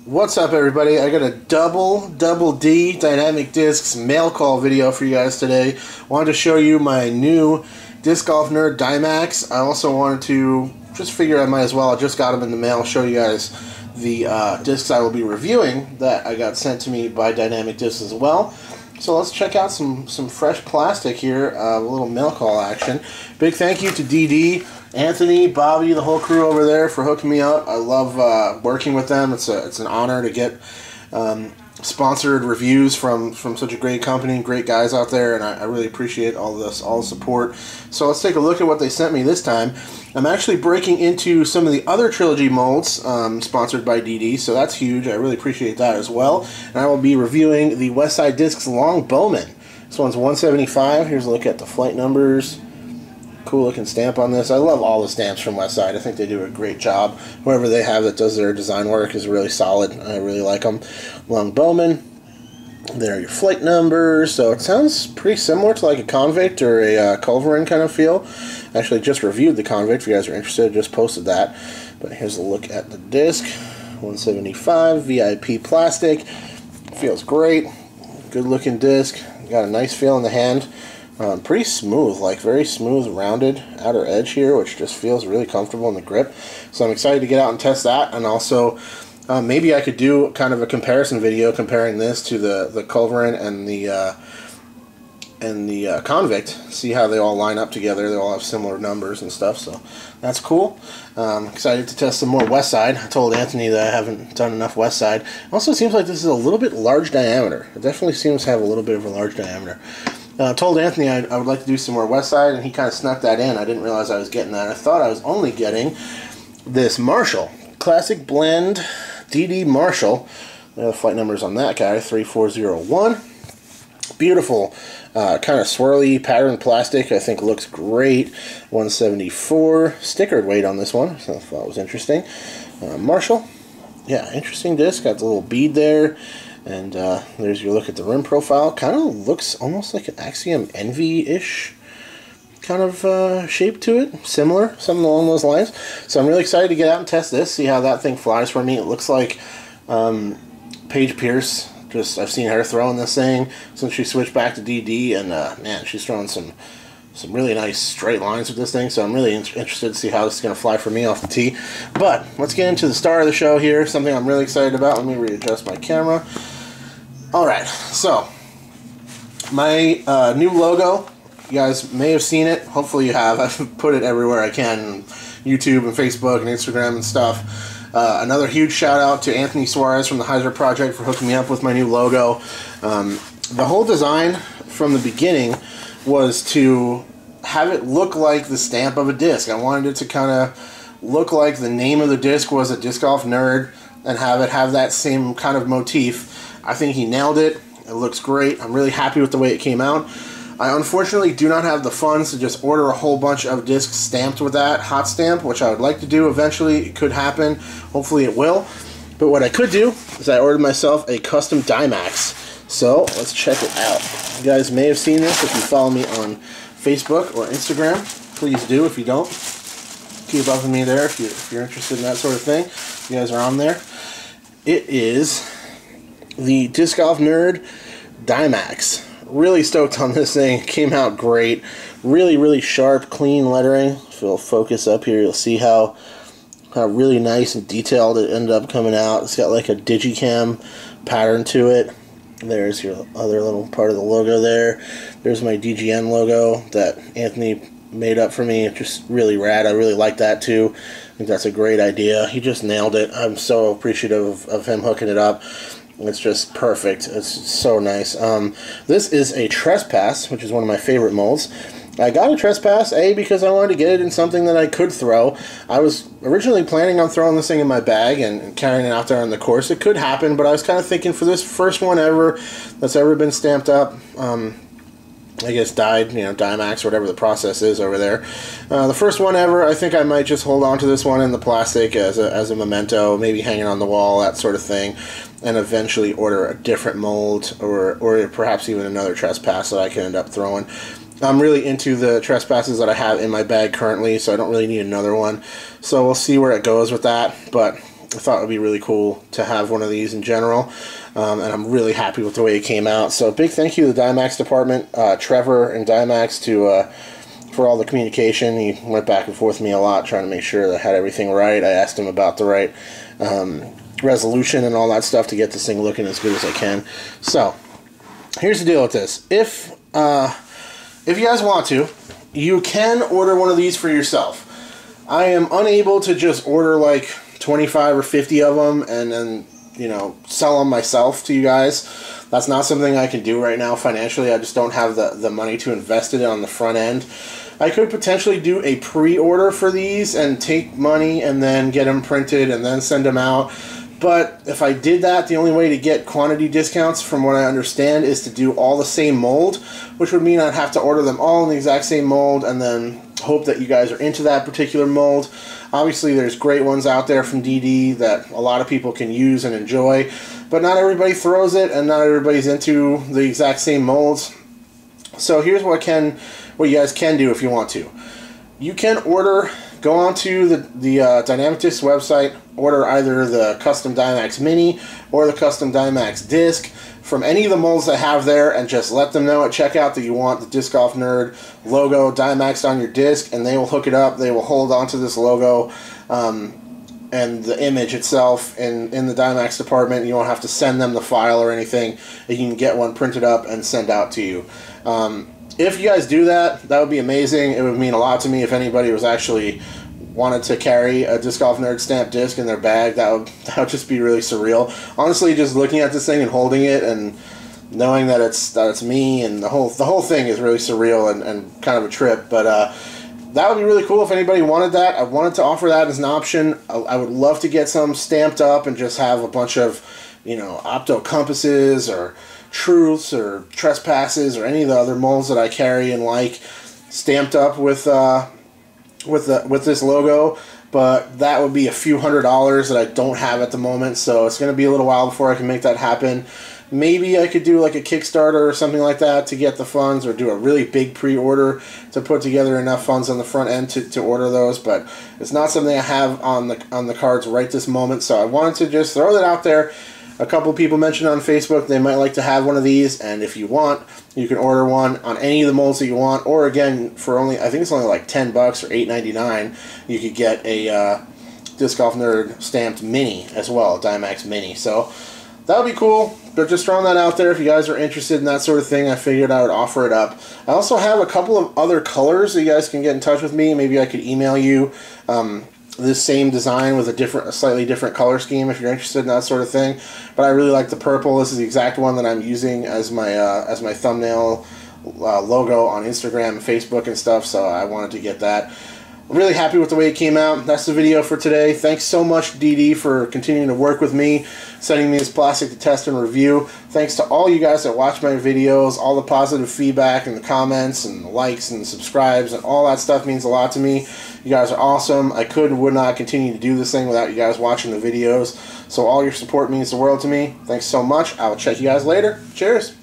What's up, everybody? I got a double D Dynamic Discs mail call video for you guys today. Wanted to show you my new Disc Golf Nerd Dyemax. I also wanted to just figure I might as well. I just got them in the mail. Show you guys the discs I will be reviewing that I got sent to me by Dynamic Discs as well. So let's check out some fresh plastic here. A little mail call action. Big thank you to DD, Anthony, Bobby, the whole crew over there for hooking me up. I love working with them. It's an honor to get sponsored reviews from such a great company, great guys out there, and I really appreciate all the support. So let's take a look at what they sent me this time. I'm actually breaking into some of the other Trilogy molds sponsored by DD, so that's huge. I really appreciate that as well. And I will be reviewing the Westside Discs Longbowmen. This one's 175. Here's a look at the flight numbers. Cool looking stamp on this. I love all the stamps from Westside. I think they do a great job. Whoever they have that does their design work is really solid. I really like them. Longbowmen. There are your flight numbers. So it sounds pretty similar to like a Convict or a Culverin kind of feel. I actually just reviewed the Convict. If you guys are interested, just posted that. But here's a look at the disc. 175 VIP plastic. Feels great. Good looking disc. Got a nice feel in the hand. Pretty smooth, like very smooth, rounded outer edge here, which just feels really comfortable in the grip. So I'm excited to get out and test that, and also maybe I could do kind of a comparison video comparing this to the Culverin and the Convict. See how they all line up together. They all have similar numbers and stuff, so that's cool. Excited to test some more Westside. I told Anthony that I haven't done enough Westside. Also seems like this is a little bit large diameter. It definitely seems to have a little bit of a large diameter. I told Anthony I would like to do some more Westside, and he kind of snuck that in. I didn't realize I was getting that. I thought I was only getting this Marshall. Classic Blend DD Marshall. The flight numbers on that guy, 3401. Beautiful, kind of swirly pattern plastic. I think looks great. 174. Stickered weight on this one, so I thought it was interesting. Marshall. Yeah, interesting disc. Got the little bead there. And there's your look at the rim profile. Kind of looks almost like an Axiom Envy-ish kind of shape to it. Similar, something along those lines. So I'm really excited to get out and test this, see how that thing flies for me. It looks like Paige Pierce. I've seen her throwing this thing since she switched back to DD, and man, she's throwing some really nice straight lines with this thing. So I'm really interested to see how this is going to fly for me off the tee. But let's get into the star of the show here. Something I'm really excited about. Let me readjust my camera. Alright, so my new logo, you guys may have seen it. Hopefully you have. I've put it everywhere I can, YouTube and Facebook and Instagram and stuff. Another huge shout out to Anthony Suarez from the Heiser Project for hooking me up with my new logo. The whole design from the beginning was to have it look like the stamp of a disc. I wanted it to kind of look like the name of the disc was a Disc Golf Nerd and have it have that same kind of motif. I think he nailed it. It looks great. I'm really happy with the way it came out. I unfortunately do not have the funds to just order a whole bunch of discs stamped with that hot stamp, which I would like to do eventually. It could happen. Hopefully it will. But what I could do is I ordered myself a custom Dyemax. So let's check it out. You guys may have seen this if you follow me on Facebook or Instagram. Please do if you don't. Keep up with me there if you're interested in that sort of thing. You guys are on there. It is the Disc Golf Nerd Dyemax. Really stoked on this thing. It came out great. Really sharp, clean lettering. If you'll focus up here, you'll see how really nice and detailed it ended up coming out. It's got like a digicam pattern to it. There's your other little part of the logo there. There's my DGN logo that Anthony made up for me. Just really rad. I really like that too. I think that's a great idea. He just nailed it. I'm so appreciative of him hooking it up. It's just perfect. It's so nice. This is a Trespass, which is one of my favorite molds. I got a Trespass, because I wanted to get it in something that I could throw. I was originally planning on throwing this thing in my bag and carrying it out there on the course. It could happen, but I was kind of thinking for this first one ever that's ever been stamped up, I guess dyed, Dyemax or whatever the process is over there. The first one ever, I think I might just hold on to this one in the plastic as a memento, maybe hanging on the wall, that sort of thing, and eventually order a different mold or perhaps even another Trespass that I can end up throwing. I'm really into the Trespasses that I have in my bag currently, so I don't really need another one. So we'll see where it goes with that, but I thought it would be really cool to have one of these in general, and I'm really happy with the way it came out. So big thank you to the Dyemax department, Trevor and Dyemax, for all the communication. He went back and forth with me a lot trying to make sure that I had everything right. I asked him about the right resolution and all that stuff to get this thing looking as good as I can. So here's the deal with this. If you guys want to, you can order one of these for yourself. I am unable to just order like 25 or 50 of them and then, you know, sell them myself to you guys. That's not something I can do right now financially. I just don't have the money to invest it on the front end. I could potentially do a pre-order for these and take money and then get them printed and then send them out. But if I did that, the only way to get quantity discounts, from what I understand, is to do all the same mold, which would mean I'd have to order them all in the exact same mold and then hope that you guys are into that particular mold. Obviously, there's great ones out there from DD that a lot of people can use and enjoy, but not everybody throws it and not everybody's into the exact same molds. So here's what you guys can do if you want to. You can order, go onto the Dynamic Discs website, order either the custom Dyemax Mini or the custom Dyemax Disc from any of the molds they have there, and just let them know at checkout that you want the Disc Golf Nerd logo Dyemax on your disc, and they will hook it up. They will hold onto this logo and the image itself in the Dyemax department. You don't have to send them the file or anything. You can get one printed up and send out to you. If you guys do that, that would be amazing. It would mean a lot to me if anybody was actually wanted to carry a Disc Golf Nerd stamped disc in their bag. That would just be really surreal. Honestly, just looking at this thing and holding it and knowing that it's me and the whole thing is really surreal and kind of a trip. But that would be really cool if anybody wanted that. I wanted to offer that as an option. I would love to get some stamped up and just have a bunch of, you know, Opto compasses or Truths or Trespasses or any of the other molds that I carry and like stamped up with this logo, but that would be a few $100s that I don't have at the moment, so it's going to be a little while before I can make that happen. Maybe I could do like a Kickstarter or something like that to get the funds, or do a really big pre-order to put together enough funds on the front end to order those, but it's not something I have on the cards right this moment, so I wanted to just throw that out there. A couple people mentioned on Facebook they might like to have one of these, and if you want, you can order one on any of the molds that you want, or again, for only, I think it's only like $10 or $8.99, you could get a Disc Golf Nerd stamped Mini as well, a Dyemax Mini. So that would be cool, but just throwing that out there. If you guys are interested in that sort of thing, I figured I would offer it up. I also have a couple of other colors that you guys can get in touch with me. Maybe I could email you this same design with a slightly different color scheme if you're interested in that sort of thing. But I really like the purple. This is the exact one that I'm using as my thumbnail logo on Instagram and Facebook and stuff, so I wanted to get that. I'm really happy with the way it came out. That's the video for today. Thanks so much, DD, for continuing to work with me, sending me this plastic to test and review. Thanks to all you guys that watch my videos. All the positive feedback and the comments and the likes and subscribes and all that stuff means a lot to me. You guys are awesome. I could and would not continue to do this thing without you guys watching the videos. So all your support means the world to me. Thanks so much. I will check you guys later. Cheers.